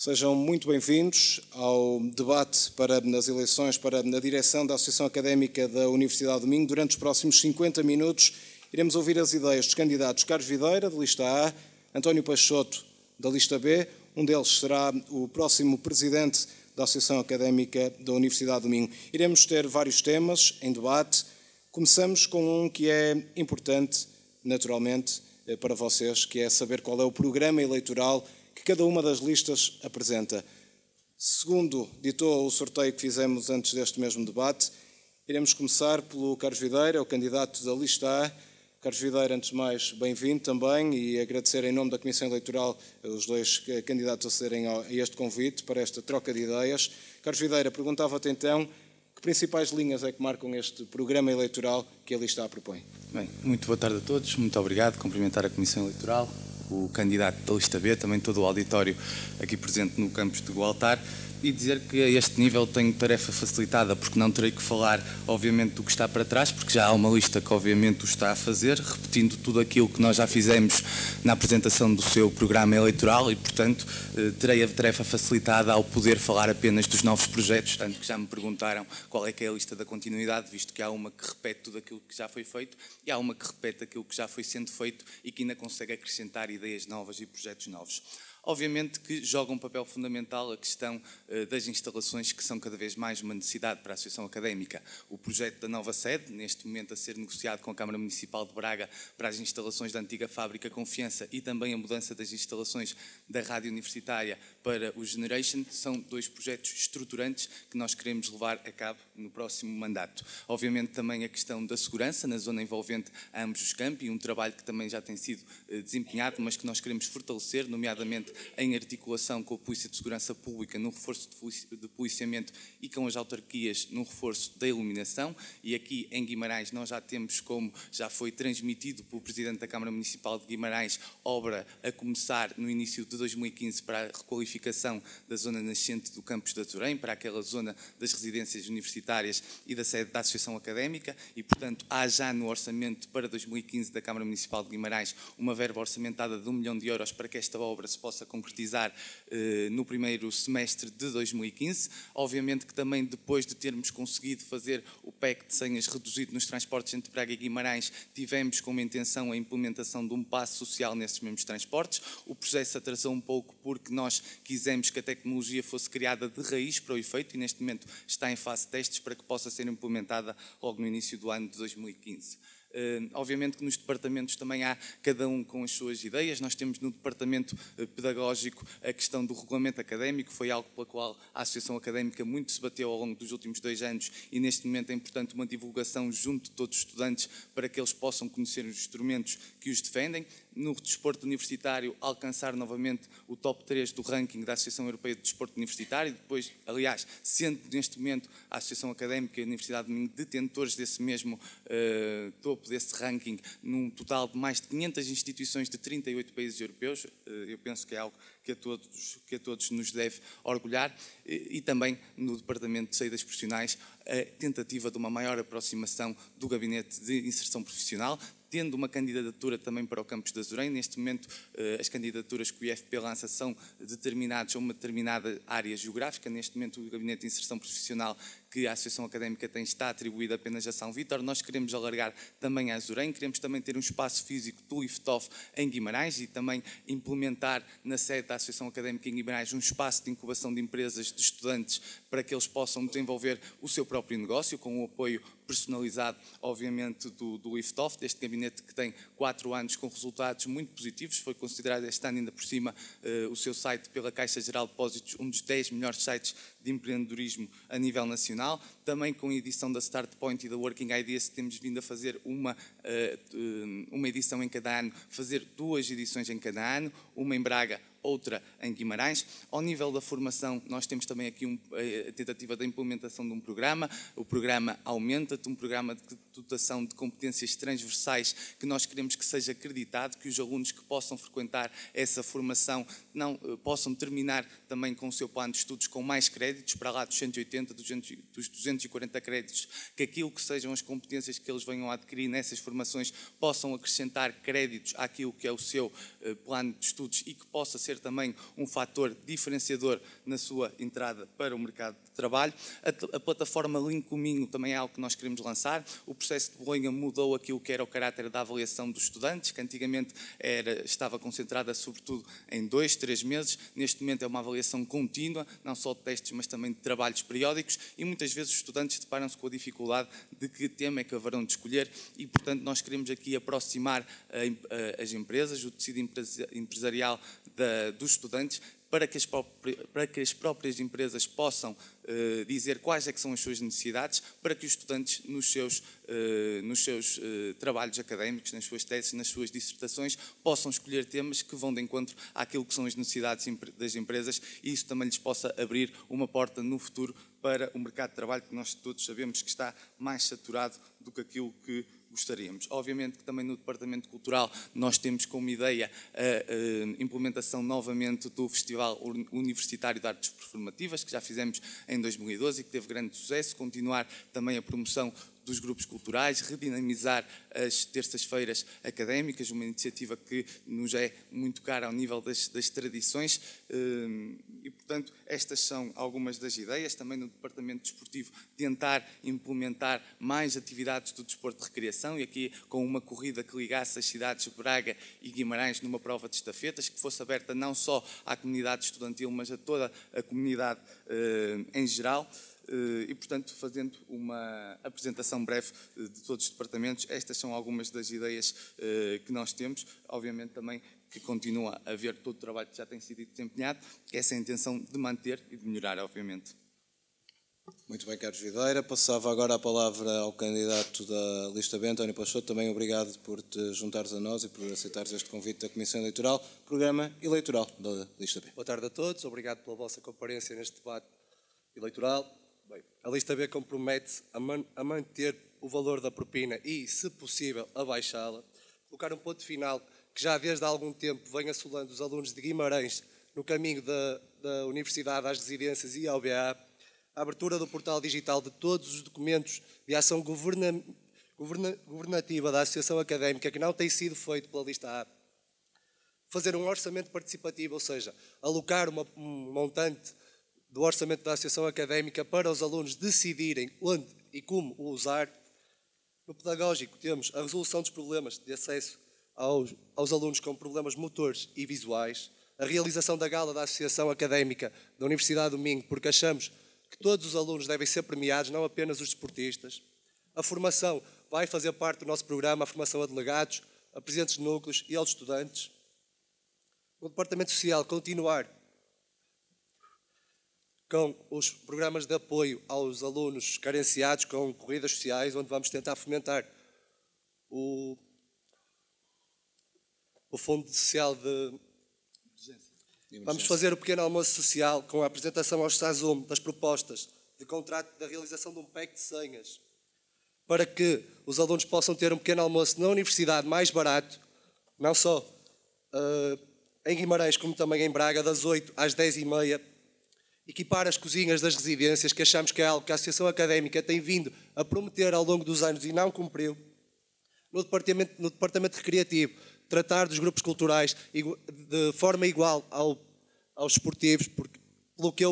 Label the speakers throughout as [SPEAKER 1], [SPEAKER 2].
[SPEAKER 1] Sejam muito bem-vindos ao debate nas eleições para a direção da Associação Académica da Universidade do Minho. Durante os próximos 50 minutos iremos ouvir as ideias dos candidatos Carlos Videira, da lista A, António Peixoto, da lista B. Um deles será o próximo presidente da Associação Académica da Universidade do Minho. Iremos ter vários temas em debate. Começamos com um que é importante, naturalmente, para vocês, que é saber qual é o programa eleitoral que cada uma das listas apresenta. Segundo ditou o sorteio que fizemos antes deste mesmo debate, iremos começar pelo Carlos Videira, o candidato da lista A. Carlos Videira, antes de mais, bem-vindo também e agradecer em nome da Comissão Eleitoral os dois candidatos a acederem a este convite para esta troca de ideias. Carlos Videira, perguntava-te então que principais linhas é que marcam este programa eleitoral que a lista A propõe?
[SPEAKER 2] Bem, muito boa tarde a todos, muito obrigado, cumprimentar a Comissão Eleitoral, o candidato da lista B, também todo o auditório aqui presente no campus do altar, e dizer que a este nível tenho tarefa facilitada, porque não terei que falar, obviamente, do que está para trás, porque já há uma lista que, obviamente, o está a fazer, repetindo tudo aquilo que nós já fizemos na apresentação do seu programa eleitoral e, portanto, terei a tarefa facilitada ao poder falar apenas dos novos projetos, tanto que já me perguntaram qual é que é a lista da continuidade, visto que há uma que repete tudo aquilo que já foi feito e há uma que repete aquilo que já foi sendo feito e que ainda consegue acrescentar ideias novas e projetos novos. Obviamente que joga um papel fundamental a questão das instalações, que são cada vez mais uma necessidade para a Associação Académica. O projeto da nova sede, neste momento a ser negociado com a Câmara Municipal de Braga para as instalações da antiga Fábrica Confiança e também a mudança das instalações da Rádio Universitária para o Generation, são dois projetos estruturantes que nós queremos levar a cabo no próximo mandato. Obviamente também a questão da segurança na zona envolvente a ambos os campi, um trabalho que também já tem sido desempenhado, mas que nós queremos fortalecer, nomeadamente em articulação com a Polícia de Segurança Pública no reforço de policiamento e com as autarquias no reforço da iluminação. E aqui em Guimarães nós já temos, como já foi transmitido pelo Presidente da Câmara Municipal de Guimarães, obra a começar no início de 2015 para a requalificação da zona nascente do campus da Torém, para aquela zona das residências universitárias e da sede da Associação Académica e, portanto, há já no orçamento para 2015 da Câmara Municipal de Guimarães uma verba orçamentada de 1 milhão de euros para que esta obra se possa concretizar no primeiro semestre de 2015. Obviamente que também depois de termos conseguido fazer o PEC de senhas reduzido nos transportes entre Braga e Guimarães, tivemos como intenção a implementação de um passo social nesses mesmos transportes. O processo atrasou um pouco porque nós quisemos que a tecnologia fosse criada de raiz para o efeito e neste momento está em fase de testes para que possa ser implementada logo no início do ano de 2015. Obviamente que nos departamentos também há cada um com as suas ideias. Nós temos no departamento pedagógico a questão do regulamento académico, foi algo pela qual a Associação Académica muito se bateu ao longo dos últimos 2 anos e neste momento é importante uma divulgação junto de todos os estudantes para que eles possam conhecer os instrumentos que os defendem. No desporto universitário, alcançar novamente o top 3 do ranking da Associação Europeia de Desporto Universitário, depois, aliás, sendo neste momento a Associação Académica e a Universidade do Minho detentores desse mesmo topo desse ranking, num total de mais de 500 instituições de 38 países europeus. Eu penso que é algo que a todos nos deve orgulhar e também no Departamento de Saídas Profissionais a tentativa de uma maior aproximação do Gabinete de Inserção Profissional, tendo uma candidatura também para o campus da Azurém. Neste momento, as candidaturas que o IFP lança são determinadas a uma determinada área geográfica. Neste momento, o Gabinete de Inserção Profissional que a Associação Académica tem está atribuído apenas a São Vítor. Nós queremos alargar também a Azurém, queremos também ter um espaço físico do Liftoff em Guimarães e também implementar na sede da Associação Académica em Guimarães um espaço de incubação de empresas, de estudantes, para que eles possam desenvolver o seu próprio negócio, com o apoio personalizado, obviamente, do Liftoff, deste gabinete que tem 4 anos com resultados muito positivos. Foi considerado este ano, ainda por cima, o seu site pela Caixa Geral de Depósitos, um dos 10 melhores sites de empreendedorismo a nível nacional. Também com a edição da Start Point e da Working Ideas, temos vindo a fazer uma edição em cada ano, fazer 2 edições em cada ano, uma em Braga, outra em Guimarães. Ao nível da formação, nós temos também aqui a tentativa da implementação de um programa. O programa Aumenta-te, um programa de dotação de competências transversais que nós queremos que seja acreditado, que os alunos que possam frequentar essa formação possam terminar também com o seu plano de estudos com mais créditos, para lá dos 180, dos 240 créditos, que aquilo que sejam as competências que eles venham a adquirir nessas formações possam acrescentar créditos àquilo que é o seu plano de estudos e que possa ser ser também um fator diferenciador na sua entrada para o mercado de trabalho. A plataforma Link Cominho também é algo que nós queremos lançar. O processo de Bolonha mudou aquilo que era o caráter da avaliação dos estudantes, que antigamente estava concentrada sobretudo em 2, 3 meses. Neste momento é uma avaliação contínua, não só de testes, mas também de trabalhos periódicos, e muitas vezes os estudantes deparam-se com a dificuldade de que tema é que haverão de escolher, e portanto nós queremos aqui aproximar as empresas, o tecido empresarial dos estudantes, para que as próprias empresas possam dizer quais é que são as suas necessidades, para que os estudantes nos seus trabalhos académicos, nas suas teses, nas suas dissertações, possam escolher temas que vão de encontro àquilo que são as necessidades das empresas, e isso também lhes possa abrir uma porta no futuro para o mercado de trabalho, que nós todos sabemos que está mais saturado do que aquilo que gostaríamos. Obviamente que também no Departamento Cultural nós temos como ideia a implementação novamente do Festival Universitário de Artes Performativas, que já fizemos em 2012 e que teve grande sucesso, continuar também a promoção dos grupos culturais, redinamizar as terças-feiras académicas, uma iniciativa que nos é muito cara ao nível das tradições, e portanto estas são algumas das ideias. Também no Departamento Desportivo tentar implementar mais atividades do desporto de recreação, e aqui com uma corrida que ligasse as cidades de Braga e Guimarães numa prova de estafetas, que fosse aberta não só à comunidade estudantil, mas a toda a comunidade em geral. E, portanto, fazendo uma apresentação breve de todos os departamentos, estas são algumas das ideias que nós temos. Obviamente também que continua a haver todo o trabalho que já tem sido desempenhado, essa é a intenção de manter e de melhorar, obviamente.
[SPEAKER 1] Muito bem, Carlos Videira. Passava agora a palavra ao candidato da lista B, António Peixoto. Também obrigado por te juntares a nós e por aceitares este convite da Comissão Eleitoral, programa eleitoral da lista B.
[SPEAKER 3] Boa tarde a todos, obrigado pela vossa comparência neste debate eleitoral. Bem, a lista B compromete-se a manter o valor da propina e, se possível, a baixá-la. Colocar um ponto final que já desde há algum tempo vem assolando os alunos de Guimarães no caminho da Universidade às residências e ao BA. A abertura do portal digital de todos os documentos de ação governativa da Associação Académica que não tem sido feito pela lista A. Fazer um orçamento participativo, ou seja, alocar um montante do orçamento da Associação Académica para os alunos decidirem onde e como o usar. No pedagógico temos a resolução dos problemas de acesso aos alunos com problemas motores e visuais, a realização da gala da Associação Académica da Universidade do Minho, porque achamos que todos os alunos devem ser premiados, não apenas os desportistas. A formação vai fazer parte do nosso programa, a formação a delegados, a presidentes de núcleos e aos estudantes. No Departamento Social, continuar com os programas de apoio aos alunos carenciados, com corridas sociais, onde vamos tentar fomentar o Fundo Social de Vamos fazer o pequeno almoço social com a apresentação ao SASUM das propostas de contrato da realização de um pack de senhas, para que os alunos possam ter um pequeno almoço na universidade mais barato, não só em Guimarães, como também em Braga, das 8 às 10h30, equipar as cozinhas das residências, que achamos que é algo que a Associação Académica tem vindo a prometer ao longo dos anos e não cumpriu. No departamento recreativo, tratar dos grupos culturais de forma igual aos esportivos, porque pelo que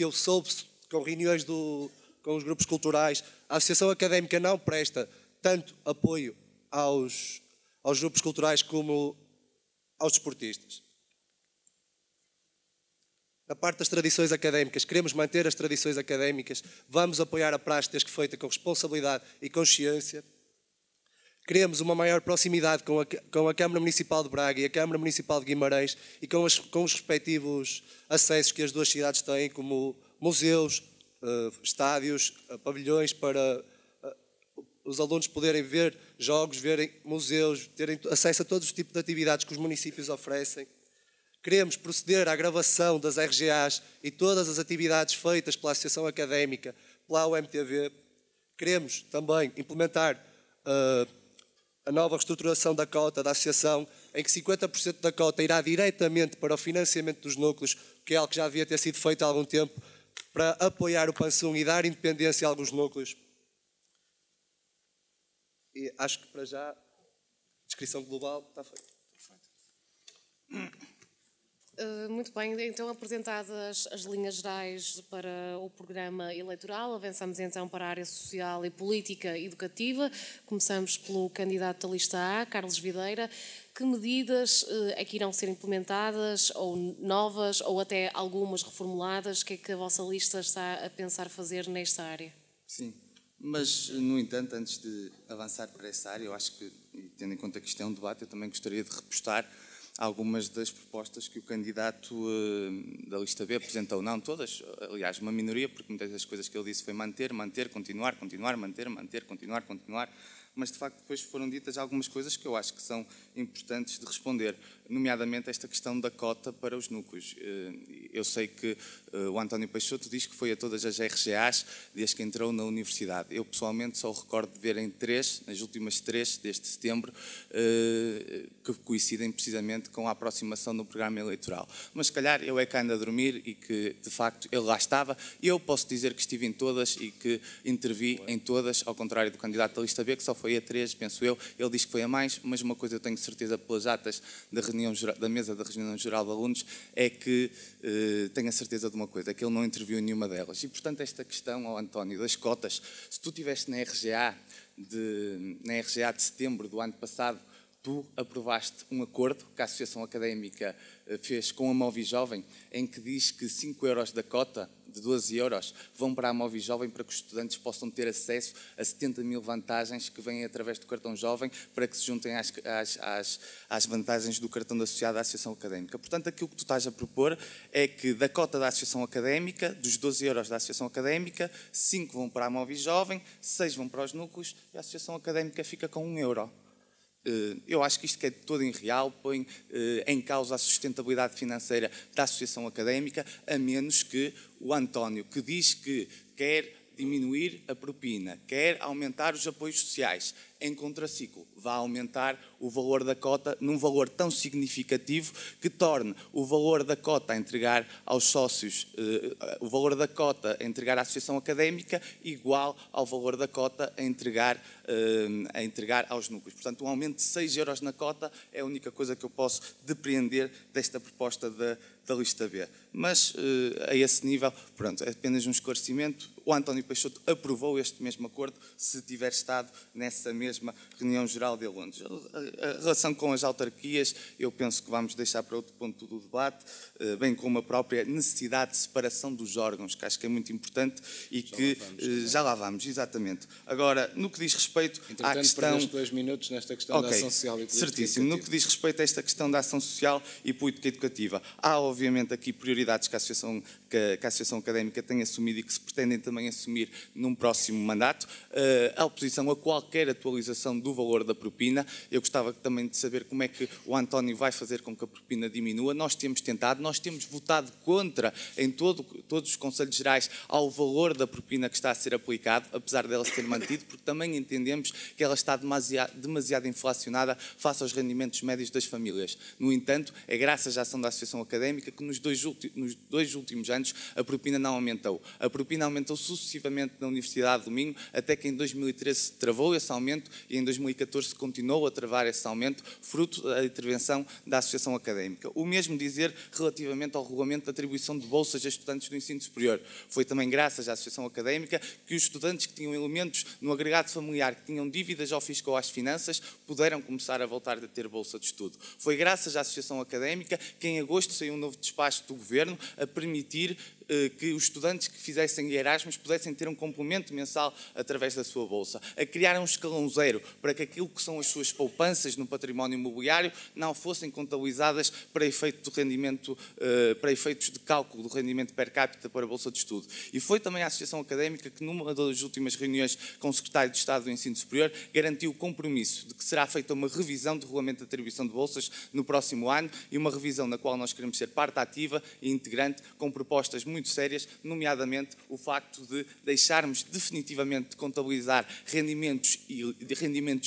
[SPEAKER 3] eu soube com reuniões com os grupos culturais, a Associação Académica não presta tanto apoio aos grupos culturais como aos desportistas. Na parte das tradições académicas, queremos manter as tradições académicas, vamos apoiar a praxe desde que feita com responsabilidade e consciência. Queremos uma maior proximidade com a Câmara Municipal de Braga e a Câmara Municipal de Guimarães e com os respectivos acessos que as duas cidades têm, como museus, estádios, pavilhões, para os alunos poderem ver jogos, verem museus, terem acesso a todos os tipos de atividades que os municípios oferecem. Queremos proceder à gravação das RGAs e todas as atividades feitas pela Associação Académica, pela UMTV. Queremos também implementar a nova reestruturação da cota da Associação, em que 50% da cota irá diretamente para o financiamento dos núcleos, que é algo que já devia ter sido feito há algum tempo, para apoiar o PANSUM e dar independência a alguns núcleos. E acho que para já a descrição global está feita.
[SPEAKER 4] Muito bem, então apresentadas as linhas gerais para o programa eleitoral, avançamos então para a área social e política educativa. Começamos pelo candidato da lista A, Carlos Videira. Que medidas é que irão ser implementadas, ou novas, ou até algumas reformuladas? O que é que a vossa lista está a pensar fazer nesta área?
[SPEAKER 2] Sim, mas, no entanto, antes de avançar para essa área, eu acho que, tendo em conta que isto é um debate, eu também gostaria de repostar algumas das propostas que o candidato da lista B apresentou. Não todas, aliás, uma minoria, porque muitas das coisas que ele disse foi manter, continuar, manter, continuar. Mas, de facto, depois foram ditas algumas coisas que eu acho que são importantes de responder, nomeadamente esta questão da cota para os núcleos. Eu sei que o António Peixoto diz que foi a todas as RGAs desde que entrou na universidade. Eu, pessoalmente, só recordo de ver em nas últimas 3 deste setembro, que coincidem precisamente com a aproximação do programa eleitoral. Mas, se calhar, eu é que ando a dormir e que, de facto, ele lá estava. Eu posso dizer que estive em todas e que intervi em todas, ao contrário do candidato da lista B, que só foi a 3, penso eu. Ele diz que foi a mais, mas uma coisa eu tenho certeza pelas atas da mesa da reunião geral de alunos é que tenho a certeza de uma coisa, é que ele não interviu em nenhuma delas. E, portanto, esta questão, ao António, das cotas, se tu estiveste na RGA de setembro do ano passado, tu aprovaste um acordo que a Associação Académica fez com a Movi-Jovem, em que diz que 5 euros da cota, de 12 euros, vão para a Movi-Jovem para que os estudantes possam ter acesso a 70 mil vantagens que vêm através do cartão jovem para que se juntem às vantagens do cartão associado à Associação Académica. Portanto, aquilo que tu estás a propor é que da cota da Associação Académica, dos 12 euros da Associação Académica, 5 vão para a Movi-Jovem, 6 vão para os núcleos e a Associação Académica fica com 1 euro. Eu acho que isto que é todo irreal, põe em causa a sustentabilidade financeira da Associação Académica, a menos que o António, que diz que quer diminuir a propina, quer aumentar os apoios sociais, em contraciclo, vá aumentar o valor da cota num valor tão significativo que torne o valor da cota a entregar aos sócios, o valor da cota a entregar à Associação Académica igual ao valor da cota a entregar aos núcleos. Portanto, um aumento de 6 euros na cota é a única coisa que eu posso depreender desta proposta da lista B. Mas, a esse nível, pronto, é apenas um esclarecimento. O António Peixoto aprovou este mesmo acordo se tiver estado nessa mesma reunião geral de alunos. A relação com as autarquias, eu penso que vamos deixar para outro ponto do debate, bem como a própria necessidade de separação dos órgãos, que acho que é muito importante e que já lá vamos, exatamente. Agora, no que diz respeito à questão...
[SPEAKER 1] Perdeste 2 minutos nesta questão da ação social e política
[SPEAKER 2] certíssimo.
[SPEAKER 1] educativa.
[SPEAKER 2] No que diz respeito a esta questão da ação social e política educativa, há obviamente aqui prioridades que a Associação Académica tem assumido e que se pretendem também assumir num próximo mandato. A oposição a qualquer atualização do valor da propina. Eu gostava também de saber como é que o António vai fazer com que a propina diminua. Nós temos tentado, nós temos votado contra em todos os Conselhos Gerais ao valor da propina que está a ser aplicado, apesar dela se ter mantido, porque também entendemos que ela está demasiado inflacionada face aos rendimentos médios das famílias. No entanto, é graças à ação da Associação Académica que nos dois últimos anos a propina não aumentou. A propina aumentou sucessivamente na Universidade do Minho, até que em 2013 travou esse aumento e em 2014 continuou a travar esse aumento, fruto da intervenção da Associação Académica. O mesmo dizer relativamente ao regulamento de atribuição de bolsas a estudantes do ensino superior. Foi também graças à Associação Académica que os estudantes que tinham elementos no agregado familiar, que tinham dívidas ao fisco ou às finanças, puderam começar a voltar a ter bolsa de estudo. Foi graças à Associação Académica que em agosto saiu um novo despacho do Governo a permitir que os estudantes que fizessem Erasmus pudessem ter um complemento mensal através da sua bolsa, a criar um escalão zero para que aquilo que são as suas poupanças no património imobiliário não fossem contabilizadas para efeito do rendimento, para efeitos de cálculo do rendimento per capita para a bolsa de estudo. E foi também a Associação Académica que numa das últimas reuniões com o Secretário de Estado do Ensino Superior garantiu o compromisso de que será feita uma revisão do regulamento de atribuição de bolsas no próximo ano e uma revisão na qual nós queremos ser parte ativa e integrante com propostas muito muito sérias, nomeadamente o facto de deixarmos definitivamente de contabilizar rendimentos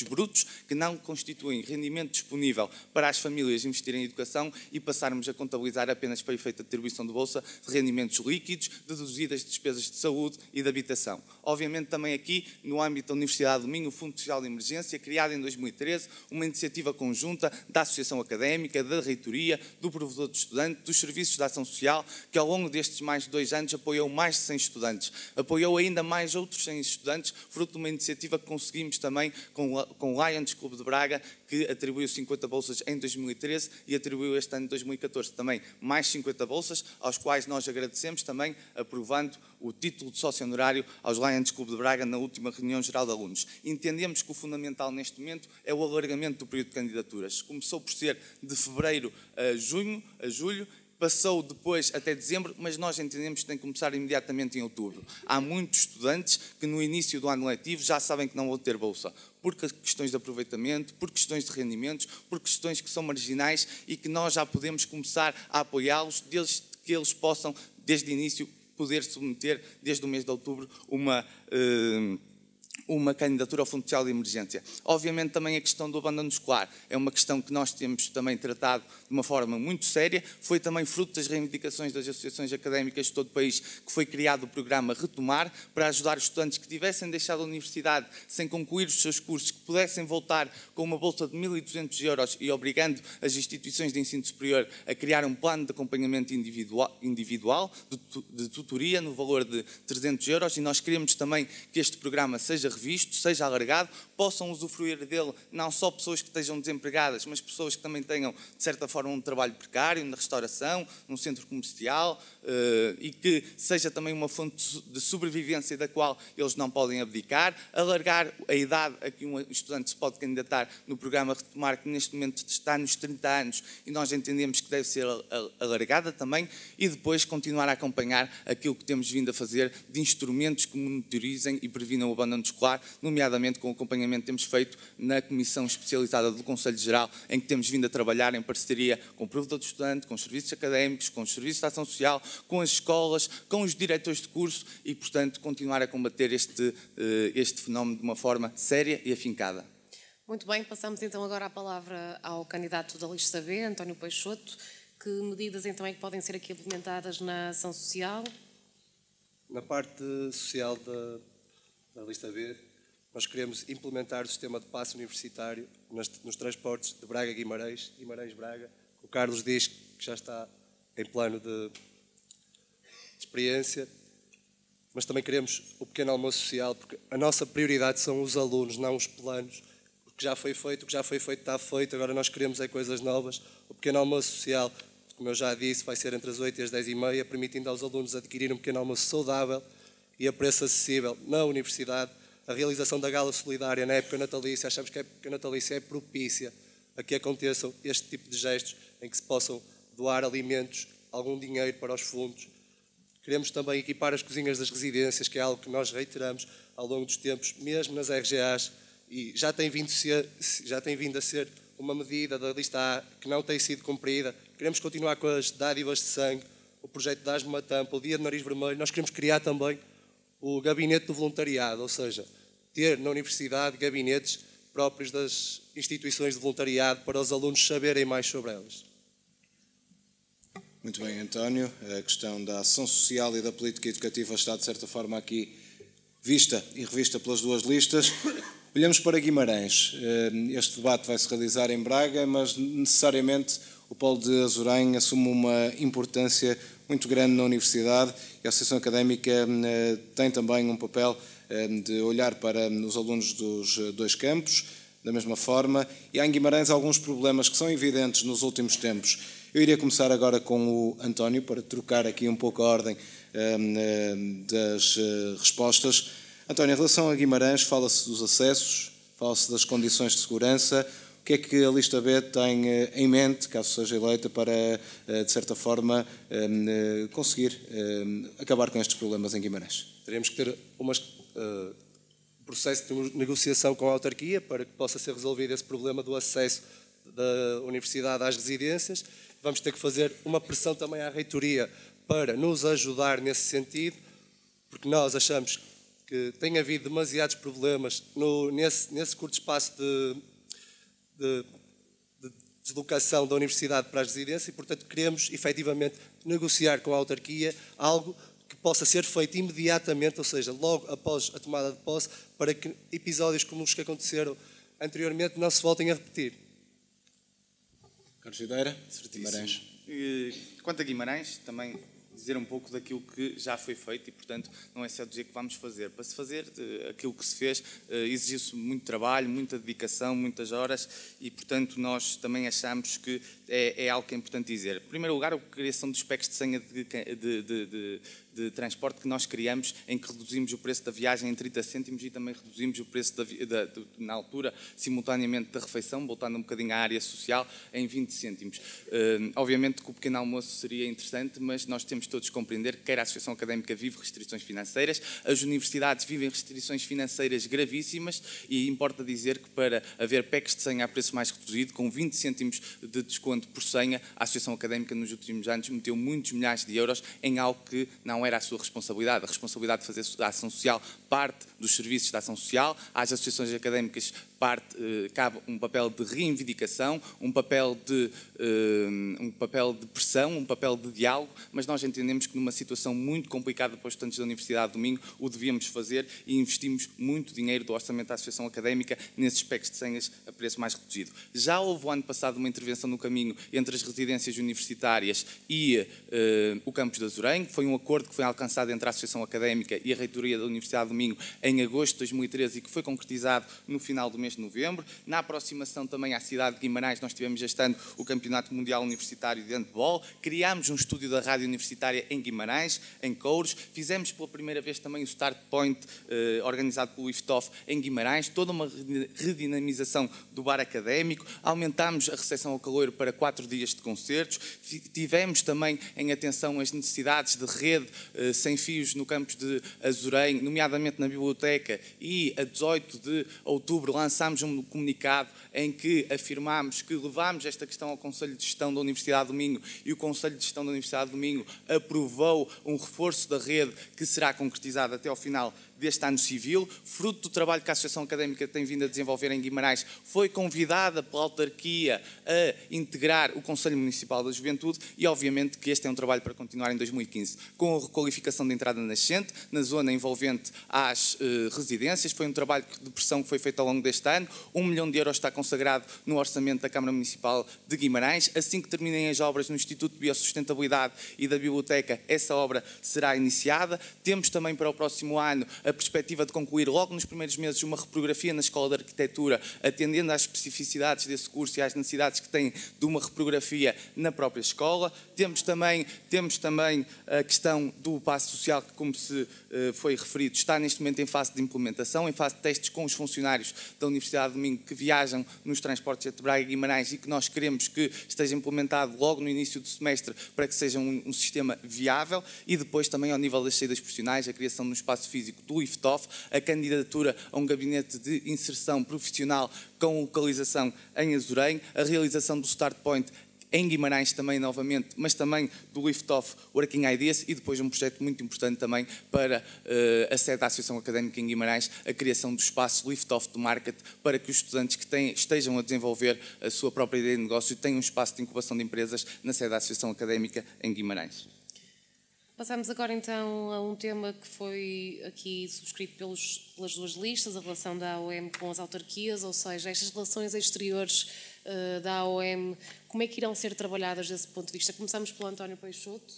[SPEAKER 2] brutos que não constituem rendimento disponível para as famílias investirem em educação e passarmos a contabilizar apenas para efeito de atribuição de bolsa rendimentos líquidos, deduzidas despesas de saúde e de habitação. Obviamente também aqui, no âmbito da Universidade do Minho, o Fundo Social de Emergência, criado em 2013, uma iniciativa conjunta da Associação Académica, da Reitoria, do Provedor de Estudantes, dos Serviços de Ação Social, que ao longo destes mais de 2 anos apoiou mais de 100 estudantes. Apoiou ainda mais outros 100 estudantes, fruto de uma iniciativa que conseguimos também com o Lions Clube de Braga, que atribuiu 50 bolsas em 2013 e atribuiu este ano, 2014, também mais 50 bolsas, aos quais nós agradecemos também, aprovando o título de sócio honorário aos Lions Clube de Braga na última reunião geral de alunos. Entendemos que o fundamental neste momento é o alargamento do período de candidaturas. Começou por ser de fevereiro a julho, passou depois até dezembro, mas nós entendemos que tem que começar imediatamente em outubro. Há muitos estudantes que no início do ano letivo já sabem que não vão ter bolsa, por questões de aproveitamento, por questões de rendimentos, por questões que são marginais e que nós já podemos começar a apoiá-los desde que eles possam, desde o início, poder submeter, desde o mês de outubro, uma candidatura ao Fundo Social de Emergência. Obviamente também a questão do abandono escolar é uma questão que nós temos também tratado de uma forma muito séria, foi também fruto das reivindicações das associações académicas de todo o país que foi criado o programa Retomar para ajudar os estudantes que tivessem deixado a universidade sem concluir os seus cursos, que pudessem voltar com uma bolsa de 1.200 euros e obrigando as instituições de ensino superior a criar um plano de acompanhamento individual de tutoria no valor de 300 euros e nós queremos também que este programa seja revisto, seja alargado, possam usufruir dele não só pessoas que estejam desempregadas, mas pessoas que também tenham, de certa forma, um trabalho precário, na restauração, num centro comercial, e que seja também uma fonte de sobrevivência da qual eles não podem abdicar, alargar a idade a que um estudante se pode candidatar no programa Retomar, que neste momento está nos 30 anos, e nós entendemos que deve ser alargada também, e depois continuar a acompanhar aquilo que temos vindo a fazer de instrumentos que monitorizem e previnam o abandono escolar, nomeadamente com o acompanhamento que temos feito na Comissão Especializada do Conselho Geral, em que temos vindo a trabalhar em parceria com o Provedor de Estudante, com os serviços académicos, com os serviços de ação social, com as escolas, com os diretores de curso e, portanto, continuar a combater este fenómeno de uma forma séria e afincada.
[SPEAKER 4] Muito bem, passamos então agora a palavra ao candidato da lista B, António Peixoto. Que medidas então é que podem ser aqui implementadas na ação social?
[SPEAKER 3] Na parte social da lista B, nós queremos implementar o sistema de passe universitário nos transportes de Braga-Guimarães, Guimarães-Braga. O Carlos diz que já está em plano de experiência, mas também queremos o pequeno almoço social, porque a nossa prioridade são os alunos, não os planos. O que já foi feito está feito, agora nós queremos é coisas novas. O pequeno almoço social, como eu já disse, vai ser entre as 8 e as 10h30, permitindo aos alunos adquirir um pequeno almoço saudável e a preço acessível na universidade. A realização da gala solidária na época natalícia, achamos que a época natalícia é propícia a que aconteçam este tipo de gestos em que se possam doar alimentos, algum dinheiro para os fundos. Queremos também equipar as cozinhas das residências, que é algo que nós reiteramos ao longo dos tempos, mesmo nas RGAs, e já tem vindo a ser uma medida da lista A que não tem sido cumprida. Queremos continuar com as dádivas de sangue, o projeto Dás-me uma Tampa, o Dia do Nariz Vermelho. Nós queremos criar também o gabinete do voluntariado, ou seja, ter na universidade gabinetes próprios das instituições de voluntariado para os alunos saberem mais sobre elas.
[SPEAKER 1] Muito bem, António. A questão da ação social e da política educativa está, de certa forma, aqui vista e revista pelas duas listas. Olhamos para Guimarães. Este debate vai se realizar em Braga, mas necessariamente o Polo de Azurém assume uma importância muito grande na universidade e a Associação Académica tem também um papel de olhar para os alunos dos dois campos, da mesma forma, e há em Guimarães alguns problemas que são evidentes nos últimos tempos. Eu iria começar agora com o António, para trocar aqui um pouco a ordem das respostas. António, em relação a Guimarães, fala-se dos acessos, fala-se das condições de segurança. O que é que a lista B tem em mente, caso seja eleita, para, de certa forma, conseguir acabar com estes problemas em Guimarães?
[SPEAKER 3] Teremos que ter um processo de negociação com a autarquia para que possa ser resolvido esse problema do acesso da universidade às residências. Vamos ter que fazer uma pressão também à reitoria para nos ajudar nesse sentido, porque nós achamos que tem havido demasiados problemas nesse curto espaço de deslocação da universidade para as residências e, portanto, queremos efetivamente negociar com a autarquia algo que possa ser feito imediatamente, ou seja, logo após a tomada de posse, para que episódios como os que aconteceram anteriormente não se voltem a repetir.
[SPEAKER 1] Carlos Videira, Guimarães.
[SPEAKER 2] Quanto a Guimarães, também dizer um pouco daquilo que já foi feito e, portanto, não é só dizer que vamos fazer. Para se fazer aquilo que se fez, exigiu-se muito trabalho, muita dedicação, muitas horas e, portanto, nós também achamos que é algo que é importante dizer. Em primeiro lugar, a criação dos packs de senha de transporte que nós criamos, em que reduzimos o preço da viagem em 30 cêntimos e também reduzimos o preço na altura, simultaneamente, da refeição, voltando um bocadinho à área social, em 20 cêntimos. Obviamente que o pequeno almoço seria interessante, mas nós temos todos que compreender que quer a Associação Académica vive restrições financeiras, as universidades vivem restrições financeiras gravíssimas e importa dizer que para haver packs de senha a preço mais reduzido, com 20 cêntimos de desconto por senha, a Associação Académica nos últimos anos meteu muitos milhares de euros em algo que não era a sua responsabilidade. A responsabilidade de fazer a ação social parte dos serviços da ação social, às associações académicas cabe um papel de reivindicação, um papel de pressão, um papel de diálogo, mas nós entendemos que numa situação muito complicada para os estudantes da Universidade do Minho o devíamos fazer e investimos muito dinheiro do orçamento da Associação Académica nesses packs de senhas a preço mais reduzido. Já houve o ano passado uma intervenção no caminho entre as residências universitárias e o campus de Azurém, foi um acordo que foi alcançado entre a Associação Académica e a Reitoria da Universidade do Minho em agosto de 2013 e que foi concretizado no final do mês de novembro. Na aproximação também à cidade de Guimarães, nós tivemos este ano o Campeonato Mundial Universitário de Handball, criámos um estúdio da rádio universitária em Guimarães, em Couros, fizemos pela primeira vez também o Start Point, organizado pelo IFTOF em Guimarães, toda uma redinamização do bar académico, aumentámos a recepção ao caloiro para 4 dias de concertos, tivemos também em atenção as necessidades de rede sem fios no campus de Azurém, nomeadamente na biblioteca, e a 18 de outubro lançámos um comunicado em que afirmámos que levámos esta questão ao Conselho de Gestão da Universidade do Minho e o Conselho de Gestão da Universidade do Minho aprovou um reforço da rede que será concretizado até ao final deste ano civil, fruto do trabalho que a Associação Académica tem vindo a desenvolver em Guimarães, foi convidada pela autarquia a integrar o Conselho Municipal da Juventude e, obviamente, que este é um trabalho para continuar em 2015. Com a requalificação de entrada nascente, na zona envolvente às residências, foi um trabalho de pressão que foi feito ao longo deste ano, 1 milhão de euros está consagrado no orçamento da Câmara Municipal de Guimarães, assim que terminem as obras no Instituto de Biosustentabilidade e da Biblioteca, essa obra será iniciada. Temos também para o próximo ano a perspectiva de concluir logo nos primeiros meses uma reprografia na Escola de Arquitetura, atendendo às especificidades desse curso e às necessidades que tem de uma reprografia na própria escola. Temos também a questão do passo social, que, como se foi referido, está neste momento em fase de implementação, em fase de testes com os funcionários da Universidade do Minho que viajam nos transportes entre Braga e Guimarães e que nós queremos que esteja implementado logo no início do semestre para que seja um sistema viável. E depois também ao nível das saídas profissionais, a criação no espaço físico do IFTOF, a candidatura a um gabinete de inserção profissional com localização em Azurém, a realização do Start Point em Guimarães também novamente, mas também do LiftOff Working Ideas e depois um projeto muito importante também para a sede da Associação Académica em Guimarães, a criação do espaço LiftOff to Market para que os estudantes que estejam a desenvolver a sua própria ideia de negócio tenham um espaço de incubação de empresas na sede da Associação Académica em Guimarães.
[SPEAKER 4] Passamos agora então a um tema que foi aqui subscrito pelas duas listas, a relação da AOM com as autarquias, ou seja, estas relações exteriores da AOM, como é que irão ser trabalhadas desse ponto de vista? Começamos pelo António Peixoto.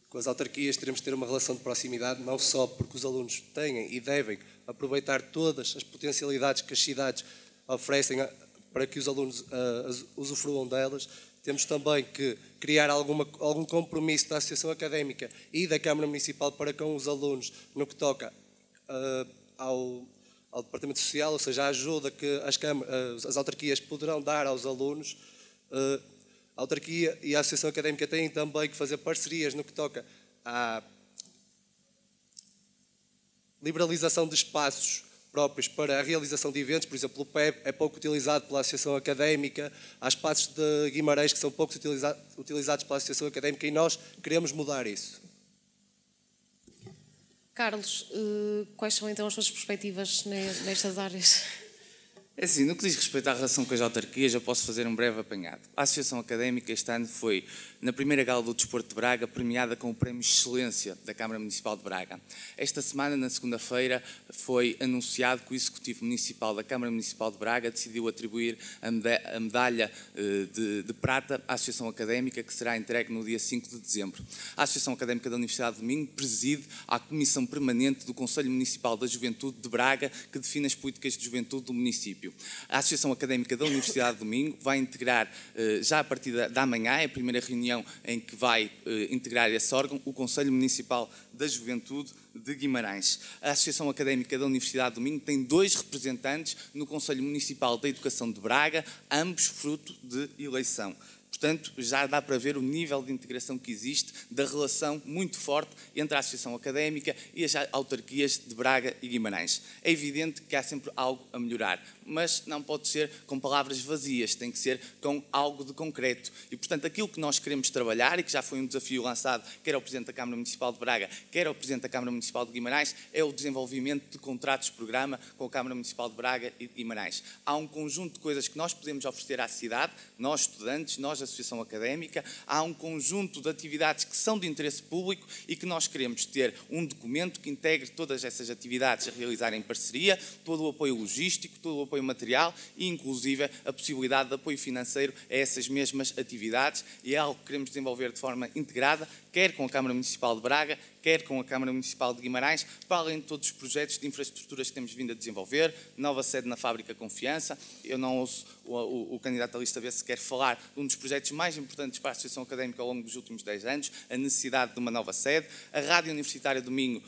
[SPEAKER 3] Com as autarquias teremos de ter uma relação de proximidade, não só porque os alunos têm e devem aproveitar todas as potencialidades que as cidades oferecem para que os alunos usufruam delas. Temos também que criar algum compromisso da Associação Académica e da Câmara Municipal para com os alunos no que toca ao Departamento Social, ou seja, a ajuda que as autarquias poderão dar aos alunos. A autarquia e a Associação Académica têm também que fazer parcerias no que toca à liberalização de espaços próprios para a realização de eventos. Por exemplo, o PEB é pouco utilizado pela Associação Académica, há espaços de Guimarães que são pouco utilizados pela Associação Académica e nós queremos mudar isso.
[SPEAKER 4] Carlos, quais são então as suas perspectivas nestas áreas?
[SPEAKER 2] É assim, no que diz respeito à relação com as autarquias, eu posso fazer um breve apanhado. A Associação Académica este ano foi, na primeira gala do Desporto de Braga, premiada com o Prémio Excelência da Câmara Municipal de Braga. Esta semana, na segunda-feira, foi anunciado que o Executivo Municipal da Câmara Municipal de Braga decidiu atribuir a medalha de prata à Associação Académica, que será entregue no dia 5 de dezembro. A Associação Académica da Universidade de Minho preside a Comissão Permanente do Conselho Municipal da Juventude de Braga, que define as políticas de juventude do município. A Associação Académica da Universidade de Minho vai integrar, já a partir da manhã, é a primeira reunião em que vai integrar esse órgão, o Conselho Municipal da Juventude de Guimarães. A Associação Académica da Universidade de Minho tem 2 representantes no Conselho Municipal da Educação de Braga, ambos fruto de eleição. Portanto, já dá para ver o nível de integração que existe, da relação muito forte entre a Associação Académica e as autarquias de Braga e Guimarães. É evidente que há sempre algo a melhorar, mas não pode ser com palavras vazias, tem que ser com algo de concreto. E, portanto, aquilo que nós queremos trabalhar, e que já foi um desafio lançado, quer ao Presidente da Câmara Municipal de Braga, quer ao Presidente da Câmara Municipal de Guimarães, é o desenvolvimento de contratos-programa com a Câmara Municipal de Braga e de Guimarães. Há um conjunto de coisas que nós podemos oferecer à cidade, nós estudantes, nós Associação Académica, há um conjunto de atividades que são de interesse público e que nós queremos ter um documento que integre todas essas atividades a realizar em parceria, todo o apoio logístico, todo o apoio material e, inclusive, a possibilidade de apoio financeiro a essas mesmas atividades, e é algo que queremos desenvolver de forma integrada, quer com a Câmara Municipal de Braga, quer com a Câmara Municipal de Guimarães, para além de todos os projetos de infraestruturas que temos vindo a desenvolver, nova sede na Fábrica Confiança. Eu não ouço o candidato à lista B sequer falar de um dos projetos mais importantes para a Associação Académica ao longo dos últimos 10 anos, a necessidade de uma nova sede, a Rádio Universitária do Minho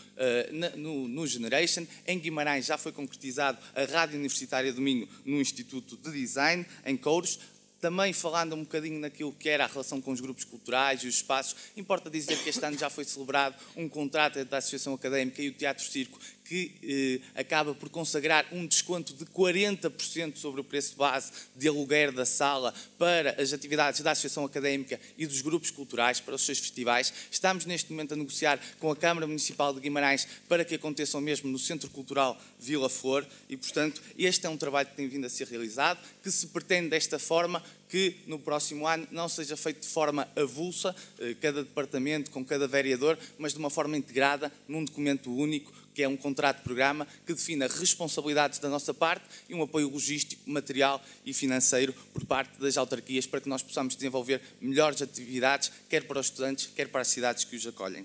[SPEAKER 2] no Generation. Em Guimarães já foi concretizado a Rádio Universitária do Minho no Instituto de Design, em Couros. Também falando um bocadinho naquilo que era a relação com os grupos culturais e os espaços, importa dizer que este ano já foi celebrado um contrato entre a Associação Académica e o Teatro Circo, que acaba por consagrar um desconto de 40% sobre o preço base de aluguer da sala para as atividades da Associação Académica e dos grupos culturais, para os seus festivais. Estamos neste momento a negociar com a Câmara Municipal de Guimarães para que aconteçam mesmo no Centro Cultural Vila Flor e, portanto, este é um trabalho que tem vindo a ser realizado, que se pretende desta forma que no próximo ano não seja feito de forma avulsa, cada departamento com cada vereador, mas de uma forma integrada num documento único, que é um contrato-programa que define responsabilidades da nossa parte e um apoio logístico, material e financeiro por parte das autarquias para que nós possamos desenvolver melhores atividades, quer para os estudantes, quer para as cidades que os acolhem.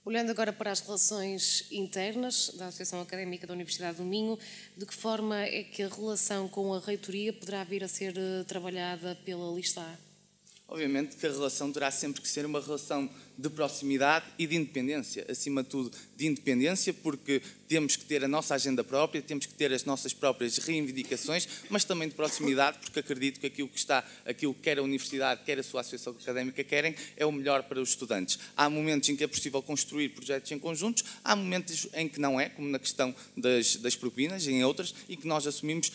[SPEAKER 4] Olhando agora para as relações internas da Associação Académica da Universidade do Minho, de que forma é que a relação com a reitoria poderá vir a ser trabalhada pela lista A?
[SPEAKER 2] Obviamente que a relação terá sempre que ser uma relação de proximidade e de independência, acima de tudo de independência, porque temos que ter a nossa agenda própria, temos que ter as nossas próprias reivindicações, mas também de proximidade, porque acredito que aquilo que quer a universidade, quer a sua associação académica querem, é o melhor para os estudantes. Há momentos em que é possível construir projetos em conjuntos, há momentos em que não é, como na questão das propinas, em outras, e que nós assumimos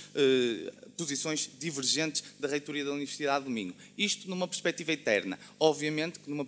[SPEAKER 2] posições divergentes da reitoria da Universidade do Minho. Isto numa perspectiva eterna. Obviamente que numa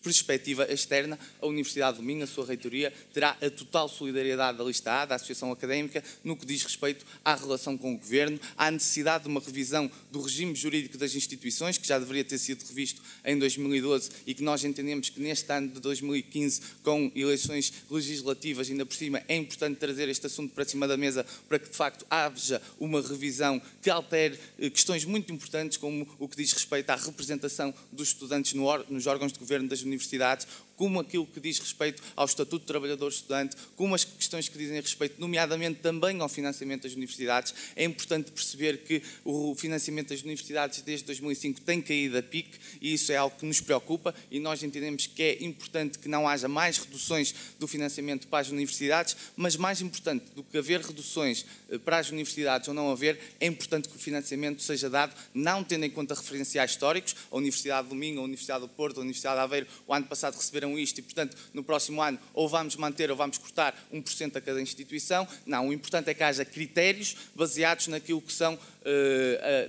[SPEAKER 2] perspectiva externa, a Universidade do Minho, a sua reitoria, terá a total solidariedade da lista A, da Associação Académica, no que diz respeito à relação com o Governo, à necessidade de uma revisão do regime jurídico das instituições, que já deveria ter sido revisto em 2012 e que nós entendemos que neste ano de 2015, com eleições legislativas, ainda por cima, é importante trazer este assunto para cima da mesa para que, de facto, haja uma revisão que altere questões muito importantes, como o que diz respeito à representação dos estudantes nos órgãos de governo das universidades, como aquilo que diz respeito ao Estatuto de Trabalhador Estudante, como as questões que dizem respeito, nomeadamente também ao financiamento das universidades. É importante perceber que o financiamento das universidades desde 2005 tem caído a pique e isso é algo que nos preocupa e nós entendemos que é importante que não haja mais reduções do financiamento para as universidades, mas mais importante do que haver reduções para as universidades ou não haver, é importante que o financiamento seja dado, não tendo em conta referenciais históricos. A Universidade do Minho, a Universidade do Porto, a Universidade de Aveiro, o ano passado receberam estabeleceram isto e, portanto, no próximo ano ou vamos manter ou vamos cortar 1% a cada instituição. Não, o importante é que haja critérios baseados naquilo que são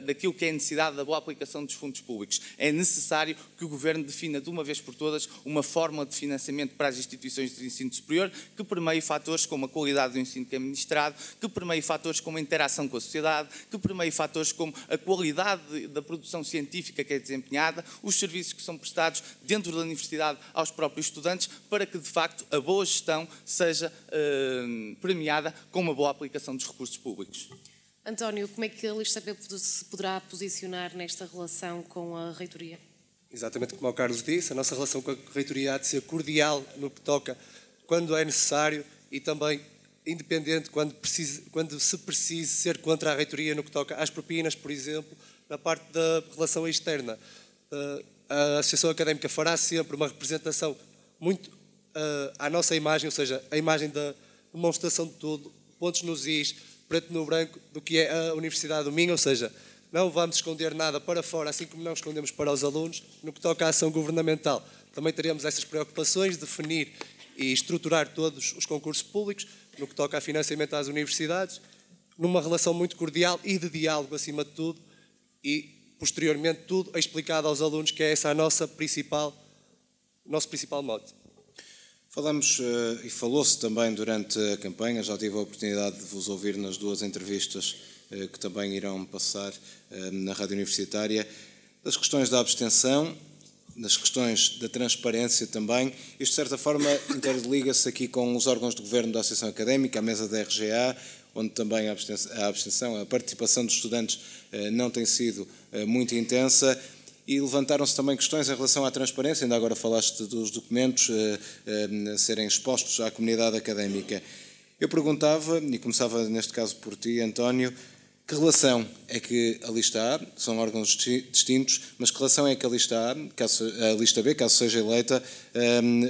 [SPEAKER 2] daquilo que é a necessidade da boa aplicação dos fundos públicos. É necessário que o Governo defina de uma vez por todas uma forma de financiamento para as instituições de ensino superior que permeie fatores como a qualidade do ensino que é ministrado, que permeie fatores como a interação com a sociedade, que permeie fatores como a qualidade da produção científica que é desempenhada, os serviços que são prestados dentro da universidade aos próprios estudantes, para que de facto a boa gestão seja premiada com uma boa aplicação dos recursos públicos.
[SPEAKER 4] António, como é que a Lista B se poderá posicionar nesta relação com a reitoria?
[SPEAKER 3] Exatamente como o Carlos disse, a nossa relação com a reitoria há de ser cordial no que toca quando é necessário e também independente quando se precise ser contra a reitoria no que toca às propinas, por exemplo, na parte da relação externa. A Associação Académica fará sempre uma representação muito à nossa imagem, ou seja, a imagem da demonstração de tudo, pontos nos is, preto no branco, do que é a Universidade do Minho, ou seja, não vamos esconder nada para fora, assim como não escondemos para os alunos, no que toca à ação governamental. Também teremos essas preocupações, definir e estruturar todos os concursos públicos, no que toca a financiamento às universidades, numa relação muito cordial e de diálogo acima de tudo, e posteriormente tudo explicado aos alunos, que é essa o nosso principal mote.
[SPEAKER 1] Falamos e falou-se também durante a campanha, já tive a oportunidade de vos ouvir nas duas entrevistas que também irão passar na Rádio Universitária, das questões da abstenção, das questões da transparência também. Isto, de certa forma, interliga-se aqui com os órgãos de governo da Associação Académica, a mesa da RGA, onde também a abstenção, a participação dos estudantes não tem sido muito intensa. E levantaram-se também questões em relação à transparência, ainda agora falaste dos documentos a serem expostos à comunidade académica. Eu perguntava, e começava neste caso por ti, António, que relação é que a Lista A, são órgãos distintos, mas que relação é que a Lista A, a Lista B, caso seja eleita,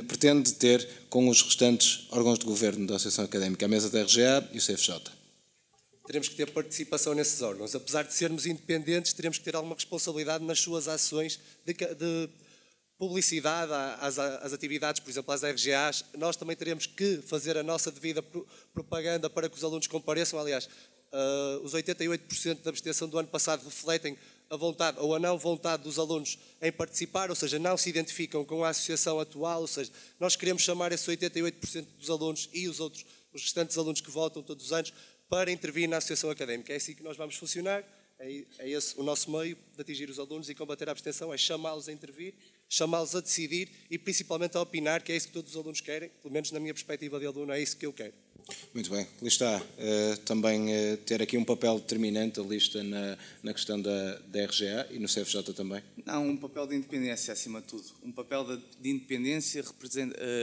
[SPEAKER 1] pretende ter com os restantes órgãos de governo da Associação Académica, a mesa da RGA e o CFJ?
[SPEAKER 3] Teremos que ter participação nesses órgãos. Apesar de sermos independentes, teremos que ter alguma responsabilidade nas suas ações de publicidade às atividades, por exemplo, às RGAs. Nós também teremos que fazer a nossa devida propaganda para que os alunos compareçam. Aliás, os 88% da abstenção do ano passado refletem a vontade ou a não vontade dos alunos em participar, ou seja, não se identificam com a associação atual, ou seja, nós queremos chamar esses 88% dos alunos e os restantes alunos que votam todos os anos para intervir na associação académica. É assim que nós vamos funcionar, é esse o nosso meio de atingir os alunos e combater a abstenção, é chamá-los a intervir, chamá-los a decidir e principalmente a opinar, que é isso que todos os alunos querem, pelo menos na minha perspectiva de aluno, é isso que eu quero.
[SPEAKER 1] Muito bem, Lista A, também ter aqui um papel determinante, a Lista na questão da RGA e no CFJ também?
[SPEAKER 2] Não, um papel de independência acima de tudo, um papel de independência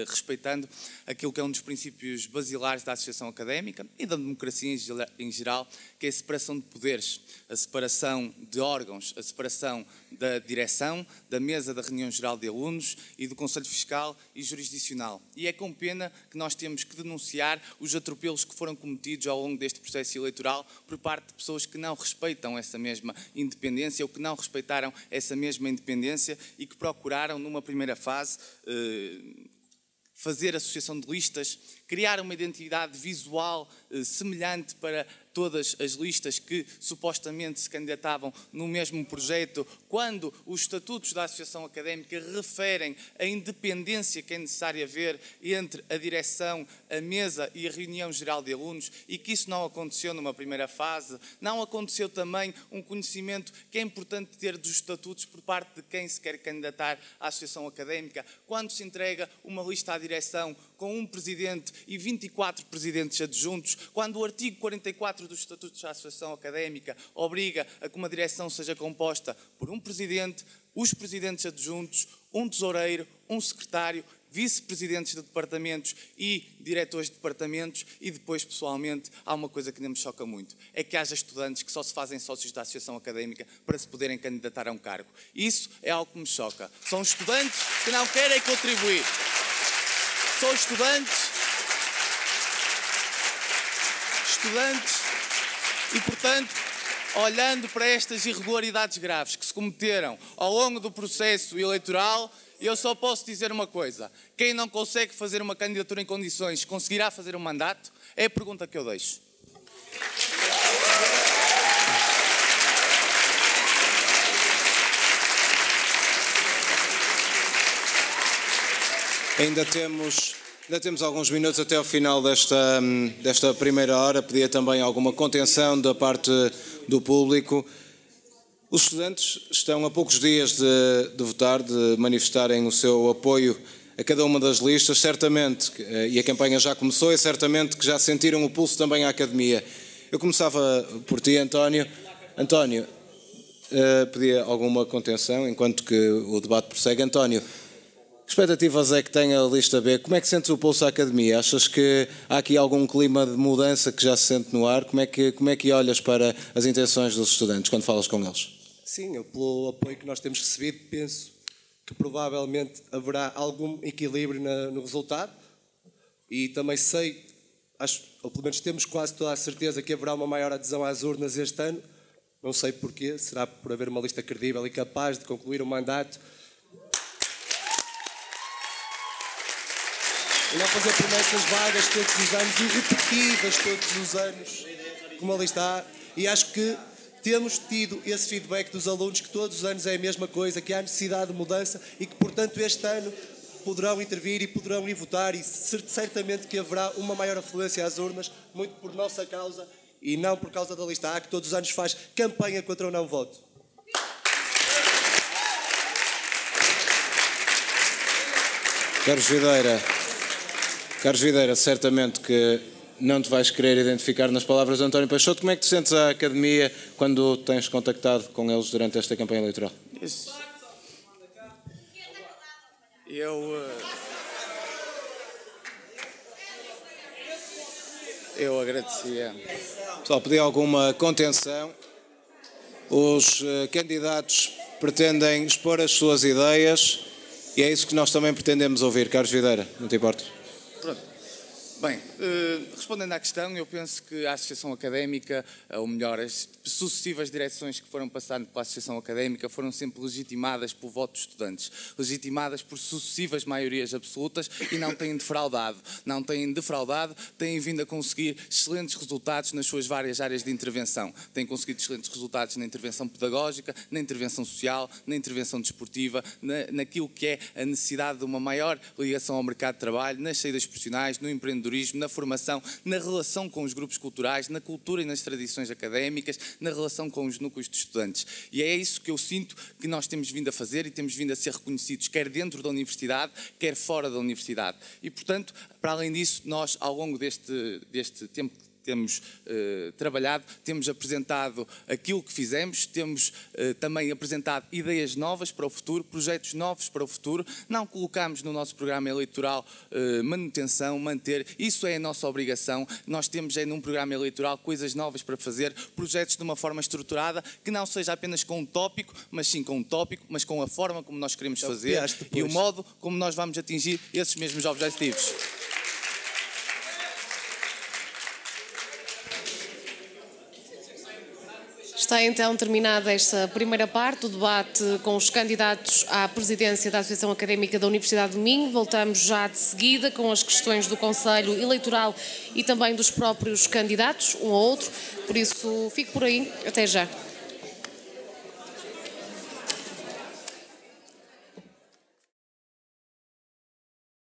[SPEAKER 2] respeitando aquilo que é um dos princípios basilares da associação académica e da democracia em geral, que é a separação de poderes, a separação de órgãos, a separação da direção, da mesa da reunião geral de alunos e do Conselho Fiscal e Jurisdicional. E é com pena que nós temos que denunciar os atropelos que foram cometidos ao longo deste processo eleitoral por parte de pessoas que não respeitam essa mesma independência ou que não respeitaram essa mesma independência e que procuraram, numa primeira fase, fazer associação de listas, criar uma identidade visual semelhante para todas as listas que supostamente se candidatavam no mesmo projeto, quando os estatutos da Associação Académica referem a independência que é necessária haver entre a direção, a mesa e a reunião geral de alunos, e que isso não aconteceu numa primeira fase. Não aconteceu também um conhecimento que é importante ter dos estatutos por parte de quem se quer candidatar à Associação Académica, quando se entrega uma lista à direção com um presidente e 24 presidentes adjuntos, quando o artigo 44 dos Estatutos da Associação Académica obriga a que uma direção seja composta por um presidente, os presidentes adjuntos, um tesoureiro, um secretário, vice-presidentes de departamentos e diretores de departamentos, e depois, pessoalmente, há uma coisa que ainda me choca muito, é que haja estudantes que só se fazem sócios da Associação Académica para se poderem candidatar a um cargo. Isso é algo que me choca. São estudantes que não querem contribuir. São estudantes e, portanto, olhando para estas irregularidades graves que se cometeram ao longo do processo eleitoral, eu só posso dizer uma coisa: quem não consegue fazer uma candidatura em condições, conseguirá fazer um mandato? É a pergunta que eu deixo.
[SPEAKER 1] Ainda temos alguns minutos até ao final desta primeira hora. Pedia também alguma contenção da parte do público. Os estudantes estão a poucos dias de votar, de manifestarem o seu apoio a cada uma das listas, certamente, e a campanha já começou, e certamente que já sentiram o pulso também à academia. Eu começava por ti, António. António, pedia alguma contenção enquanto que o debate prossegue. António, que expectativas é que tem a lista B? Como é que sentes o pulso à academia? Achas que há aqui algum clima de mudança que já se sente no ar? Como é que olhas para as intenções dos estudantes quando falas com eles?
[SPEAKER 3] Sim, eu, pelo apoio que nós temos recebido, penso que provavelmente haverá algum equilíbrio no resultado, e também sei, ou pelo menos temos quase toda a certeza, que haverá uma maior adesão às urnas este ano. Não sei porquê, será por haver uma lista credível e capaz de concluir o mandato e não fazer promessas vagas todos os anos e repetidas todos os anos, como ali está. E acho que temos tido esse feedback dos alunos, que todos os anos é a mesma coisa, que há necessidade de mudança e que, portanto, este ano poderão intervir e poderão ir votar, e certamente que haverá uma maior afluência às urnas, muito por nossa causa e não por causa da lista A, que todos os anos faz campanha contra o não voto.
[SPEAKER 1] Carlos Videira, certamente que não te vais querer identificar nas palavras de António Peixoto. Como é que te sentes à academia quando tens contactado com eles durante esta campanha eleitoral?
[SPEAKER 2] Eu agradecia.
[SPEAKER 1] Pessoal, pedi alguma contenção. Os candidatos pretendem expor as suas ideias e é isso que nós também pretendemos ouvir. Carlos Videira, não te importas?
[SPEAKER 2] Pronto. Bem, respondendo à questão, eu penso que a Associação Académica, ou melhor, as sucessivas direções que foram passando pela Associação Académica foram sempre legitimadas pelo voto dos estudantes, legitimadas por sucessivas maiorias absolutas e não têm defraudado. Não têm defraudado, têm vindo a conseguir excelentes resultados nas suas várias áreas de intervenção. Têm conseguido excelentes resultados na intervenção pedagógica, na intervenção social, na intervenção desportiva, naquilo que é a necessidade de uma maior ligação ao mercado de trabalho, nas saídas profissionais, no empreendedorismo, na formação, na relação com os grupos culturais, na cultura e nas tradições académicas, na relação com os núcleos de estudantes. E é isso que eu sinto que nós temos vindo a fazer e temos vindo a ser reconhecidos, quer dentro da universidade, quer fora da universidade. E, portanto, para além disso, nós, ao longo deste tempo que temos trabalhado, temos apresentado aquilo que fizemos, temos também apresentado ideias novas para o futuro, projetos novos para o futuro. Não colocamos no nosso programa eleitoral manutenção, manter, isso é a nossa obrigação. Nós temos num programa eleitoral coisas novas para fazer, projetos de uma forma estruturada, que não seja apenas com um tópico, mas sim com um tópico, mas com a forma como nós queremos fazer e o modo como nós vamos atingir esses mesmos objetivos.
[SPEAKER 4] Está então terminada esta primeira parte do debate com os candidatos à presidência da Associação Académica da Universidade do Minho. Voltamos já de seguida com as questões do Conselho Eleitoral e também dos próprios candidatos, um ao outro. Por isso, fico por aí. Até já.